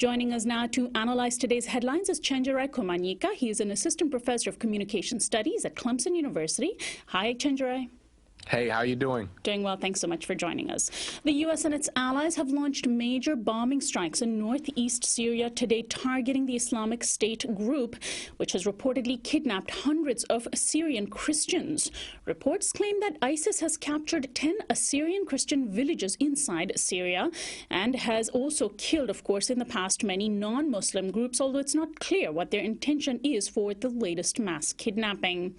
Joining us now to analyze today's headlines is Chenjerai Kumanyika. He is an assistant professor of communication studies at Clemson University. Hi, Chenjerai. Hey, how are you doing? Doing well. Thanks so much for joining us. The U.S. and its allies have launched major bombing strikes in northeast Syria today, targeting the Islamic State group, which has reportedly kidnapped hundreds of Syrian Christians. Reports claim that ISIS has captured 10 Assyrian Christian villages inside Syria and has also killed, of course, in the past many non-Muslim groups, although it's not clear what their intention is for the latest mass kidnapping.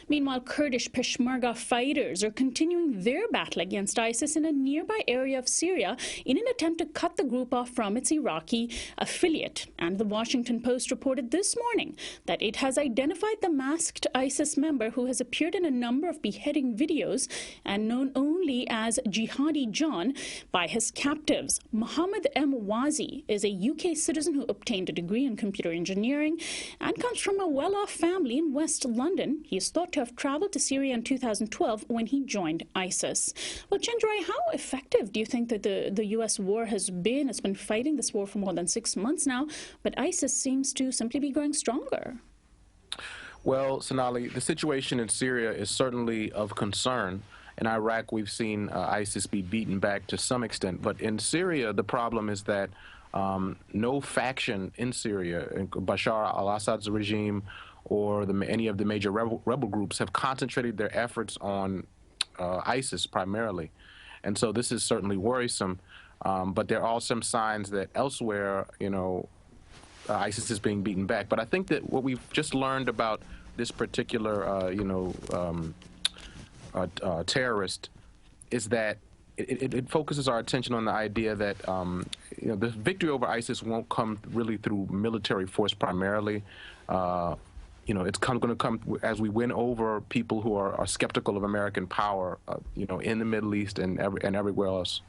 Meanwhile, Kurdish Peshmerga fighters are continuing their battle against ISIS in a nearby area of Syria in an attempt to cut the group off from its Iraqi affiliate. And the Washington Post reported this morning that it has identified the masked ISIS member who has appeared in a number of beheading videos and known only as Jihadi John by his captives. Mohammed M. Wazi is a UK citizen who obtained a degree in computer engineering and comes from a well-off family in West London. He is thought to have traveled to Syria in 2012 when he joined ISIS. Well, Chenjerai, how effective do you think that the U.S. war has been? It's been fighting this war for more than 6 months now, but ISIS seems to simply be growing stronger. Well, Sonali, the situation in Syria is certainly of concern. In Iraq, we've seen ISIS be beaten back to some extent. But in Syria, the problem is that no faction in Syria, Bashar al-Assad's regime or any of the major rebel groups, have concentrated their efforts on ISIS primarily. And so this is certainly worrisome. But there are some signs that elsewhere, ISIS is being beaten back. But I think that what we've just learned about this particular, terrorist is that it focuses our attention on the idea that the victory over ISIS won't come really through military force primarily. It's going to come as we win over people who are skeptical of American power, in the Middle East and everywhere else.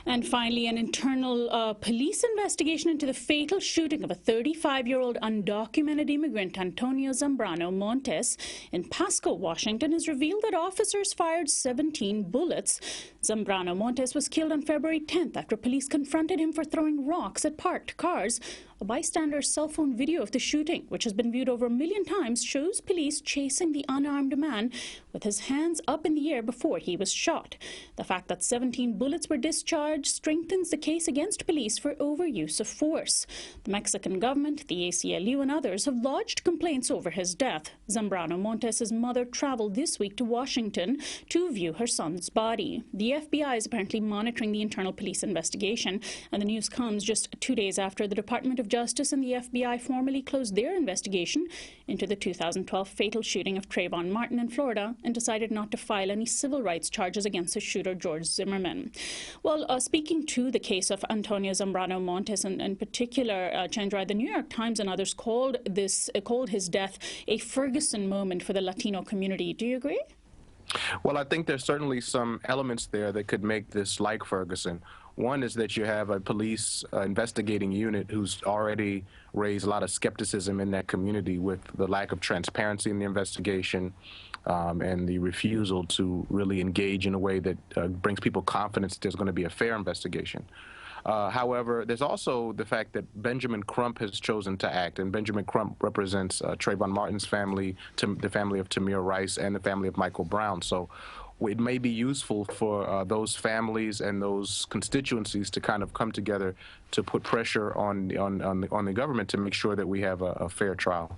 And finally, an internal police investigation into the fatal shooting of a 35-year-old undocumented immigrant, Antonio Zambrano-Montes, in Pasco, Washington, has revealed that officers fired 17 bullets. Zambrano-Montes was killed on February 10th after police confronted him for throwing rocks at parked cars. A bystander's cell phone video of the shooting, which has been viewed over 1 million times, shows police chasing the unarmed man with his hands up in the air before he was shot. The fact that 17 bullets were discharged strengthens the case against police for overuse of force. The Mexican government, the ACLU, and others have lodged complaints over his death. Zambrano-Montes' mother traveled this week to Washington to view her son's body. The FBI is apparently monitoring the internal police investigation, and the news comes just 2 days after the Department of Justice and the FBI formally closed their investigation into the 2012 fatal shooting of Trayvon Martin in Florida and decided not to file any civil rights charges against the shooter, George Zimmerman. Well, speaking to the case of Antonio Zambrano-Montes in particular, Chenjerai, the New York Times and others called his death a Ferguson moment for the Latino community. Do you agree? Well, I think there's certainly some elements there that could make this like Ferguson. One is that you have a police investigating unit who's already raised a lot of skepticism in that community with the lack of transparency in the investigation and the refusal to really engage in a way that brings people confidence that there's going to be a fair investigation. However, there's also the fact that Benjamin Crump has chosen to act, and Benjamin Crump represents Trayvon Martin's family, the family of Tamir Rice, and the family of Michael Brown. So it may be useful for those families and those constituencies to kind of come together to put pressure on the government to make sure that we have a fair trial.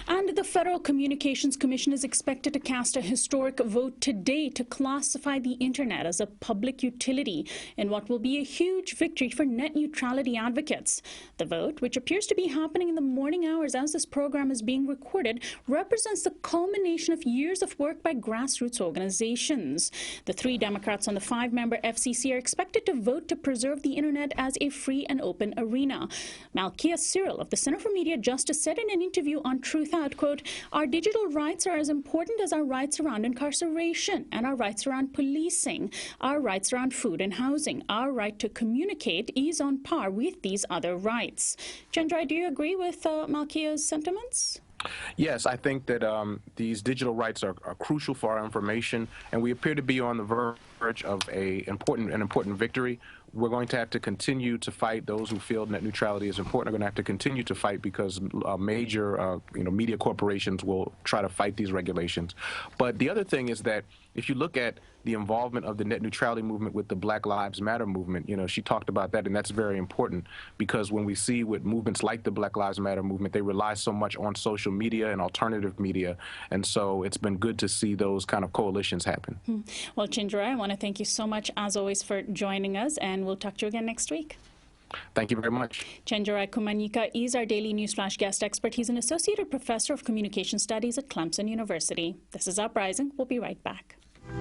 And the Federal Communications Commission is expected to cast a historic vote today to classify the Internet as a public utility in what will be a huge victory for net neutrality advocates. The vote, which appears to be happening in the morning hours as this program is being recorded, represents the culmination of years of work by grassroots organizations. The 3 Democrats on the 5-member FCC are expected to vote to preserve the Internet as a free and open arena. Malkia Cyril of the Center for Media Justice said in an interview on Truth Out, quote, "Our digital rights are as important as our rights around incarceration and our rights around policing, our rights around food and housing. Our right to communicate is on par with these other rights." Chenjerai, do you agree with Malkia's sentiments? Yes, I think that these digital rights are crucial for our information, and we appear to be on the verge of an important victory. we're going to have to continue to fight. Those who feel net neutrality is important are going to have to continue to fight because major media corporations will try to fight these regulations. But the other thing is that if you look at the involvement of the net neutrality movement with the Black Lives Matter movement, she talked about that, and that's very important because when we see with movements like the Black Lives Matter movement, they rely so much on social media and alternative media, and so it's been good to see those kind of coalitions happen. Well, Chenjerai, I want to thank you so much, as always, for joining us, and we'll talk to you again next week. Thank you very much. Chenjerai Kumanyika is our daily Newsflash guest expert. He's an associate professor of communication studies at Clemson University. This is Uprising. We'll be right back.